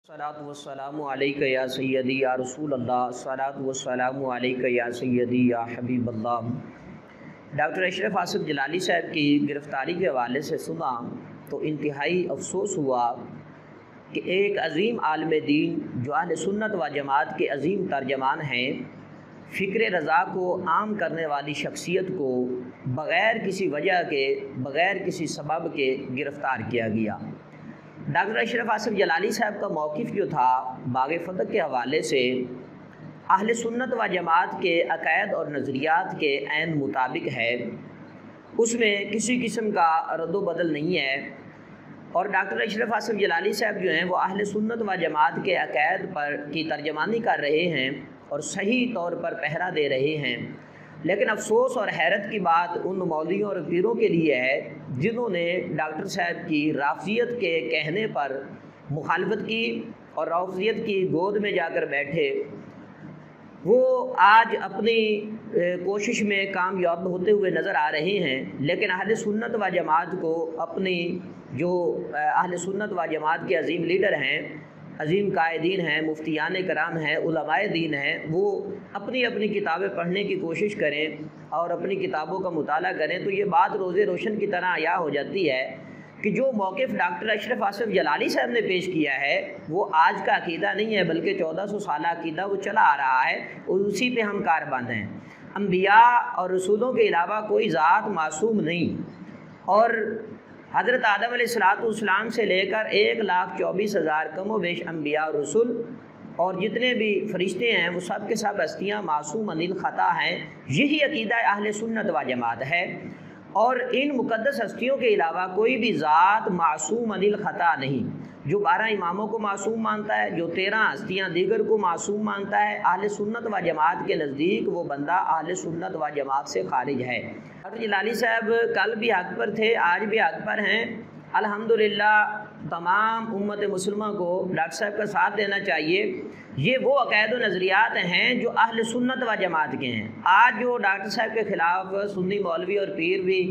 सलात वस्सलामु अलैका या सय्यदी या रसूल अल्लाह, सलात वस्सलामु अलैका या सय्यदी या हबीब अल्लाह। डॉक्टर अशरफ आसिफ जलाली साहब की गिरफ़्तारी के हवाले से सुना तो इंतहाई अफसोस हुआ कि एक अज़ीम आलिम दीन जो अहले सुन्नत व जमात के अज़ीम तर्जमान हैं, फ़िक्र रज़ा को आम करने वाली शख्सियत को बग़ैर किसी वजह के, बग़ैर किसी सबब के गिरफ़्तार किया गया। डॉक्टर अशरफ आसिफ जलाली साहब का मौक़िफ़ जो था बाग़ फ़तह के हवाले से अहले सुन्नत व जमात के अक़ायद और नज़रियात के ऐन मुताबिक है, उसमें किसी किस्म का रद्द बदल नहीं है। और डॉक्टर अशरफ आसिफ जलाली साहब जो हैं वो अहले सुन्नत व जमात के अक़ायद पर की तर्जमानी कर रहे हैं और सही तौर पर पहरा दे रहे हैं। लेकिन अफसोस और हैरत की बात उन मौलवियों और पीरों के लिए है जिन्होंने डॉक्टर साहब की राफ़ियत के कहने पर मुखालफत की और राफ़ियत की गोद में जाकर बैठे। वो आज अपनी कोशिश में कामयाब होते हुए नज़र आ रहे हैं, लेकिन अहले सुन्नत व जमात को अपनी जो अहले सुन्नत व जमात के अज़ीम लीडर हैं, अज़ीम कायदीन हैं, मुफ्तियान कराम हैं, उलमाए दीन हैं, वो अपनी अपनी किताबें पढ़ने की कोशिश करें और अपनी किताबों का मुताला करें तो ये बात रोज़े रोशन की तरह आया हो जाती है कि जो मौक़िफ़ डॉक्टर अशरफ आसिफ जलाली साहब ने पेश किया है वो आज का अक़ीदा नहीं है, बल्कि 1400 साल अक़ीदा वो चला आ रहा है और उसी पे हम कारबंद हैं। अम्बिया और रसूलों के अलावा कोई ज़ात मासूम नहीं, और हज़रत आदम अलैहिस्सलाम से लेकर 1,24,000 कमो बेश अम्बिया और रसूल और जितने भी फरिश्ते हैं वो सब के सब हस्तियाँ मासूम अनिल ख़ता हैं। यही अक़ीदा अहले सुन्नत व जमात है, और इन मुक़द्दस हस्तियों के अलावा कोई भी ज़ात मासूम अनिल ख़ता नहीं। जो 12 इमामों को मासूम मानता है, जो 13 हस्तियाँ दीगर को मासूम मानता है, अहले सुन्नत व जमात के नज़दीक वो बंदा अहले सुन्नत व जमात से खारिज है। डॉक्टर जलाली साहब कल भी हक़ पर थे, आज भी हक़ पर हैं। अल्हम्दुलिल्लाह तमाम उम्मत मुसलमान को डॉक्टर साहब का साथ देना चाहिए। ये वो अक़ायद व नज़रियात हैं जो अहले सुन्नत व जमात के हैं। आज जो डॉक्टर साहब के ख़िलाफ़ सुन्नी मौलवी और पीर भी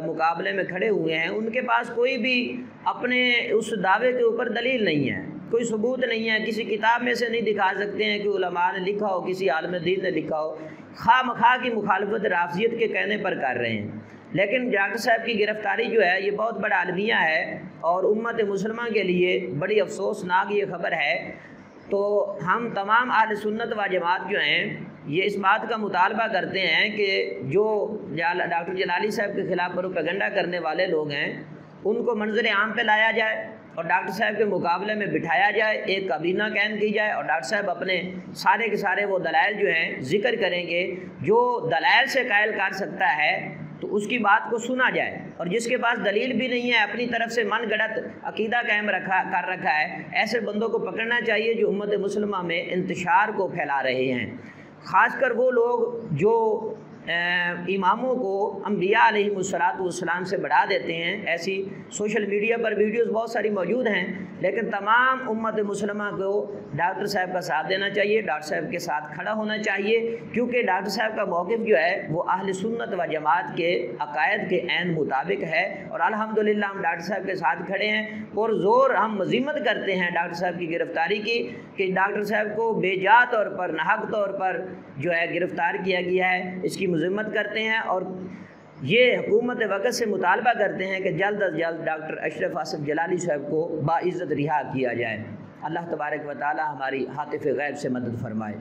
मुकाबले में खड़े हुए हैं, उनके पास कोई भी अपने उस दावे के ऊपर दलील नहीं है, कोई सबूत नहीं है, किसी किताब में से नहीं दिखा सकते हैं कि उलमा ने लिखा हो, किसी आलिम दीन ने लिखा हो। खामखा की मुखालफत राफ़ियत के कहने पर कर रहे हैं। लेकिन डॉक्टर साहब की गिरफ़्तारी जो है ये बहुत बड़ा अलमिया है और उम्मत मुसलमान के लिए बड़ी अफसोसनाक ये ख़बर है। तो हम तमाम अहले सुन्नत व जमात जो हैं ये इस बात का मुतालबा करते हैं कि जो डॉक्टर जलाली साहब के ख़िलाफ़ प्रोपेगेंडा करने वाले लोग हैं उनको मंजर आम पे लाया जाए और डॉक्टर साहब के मुकाबले में बिठाया जाए, एक काबीना कायम की जाए और डॉक्टर साहब अपने सारे के सारे वो दलाइल जो हैं ज़िक्र करेंगे। जो दलाइल से कायल कर सकता है तो उसकी बात को सुना जाए, और जिसके पास दलील भी नहीं है, अपनी तरफ से मन गढ़ंत अक़ीदा कायम कर रखा है, ऐसे बंदों को पकड़ना चाहिए जो उम्मत मुसलमा में इंतशार को फैला रहे हैं। ख़ासकर वो लोग जो इमामों को अम्बिया अलैहिमुस्सलाम से बढ़ा देते हैं। ऐसी सोशल मीडिया पर वीडियोस बहुत सारी मौजूद हैं, लेकिन तमाम उम्मत मुसलमा को डॉक्टर साहब का साथ देना चाहिए, डॉक्टर साहब के साथ खड़ा होना चाहिए, क्योंकि डॉक्टर साहब का मौक़िफ़ जो है वो अहले सुन्नत व जमात के अक़ायद के ऐन मुताबिक है। और अल्हम्दुलिल्लाह हम डॉक्टर साहब के साथ खड़े हैं और ज़ोर हम मज़म्मत करते हैं डॉक्टर साहब की गिरफ़्तारी की, कि डॉक्टर साहब को बेजा तौर पर, नाहक तौर पर जो है गिरफ़्तार किया गया है, इसकी मज़म्मत करते हैं। और ये हुकूमत वक़्त से मुतालबा करते हैं कि जल्द अज जल्द डॉक्टर अशरफ आसिफ जलाली साहब को बाइज़्ज़त रिहा किया जाए। अल्लाह तबारक व तआला हमारी हातिफ़ गैब से मदद फरमाए।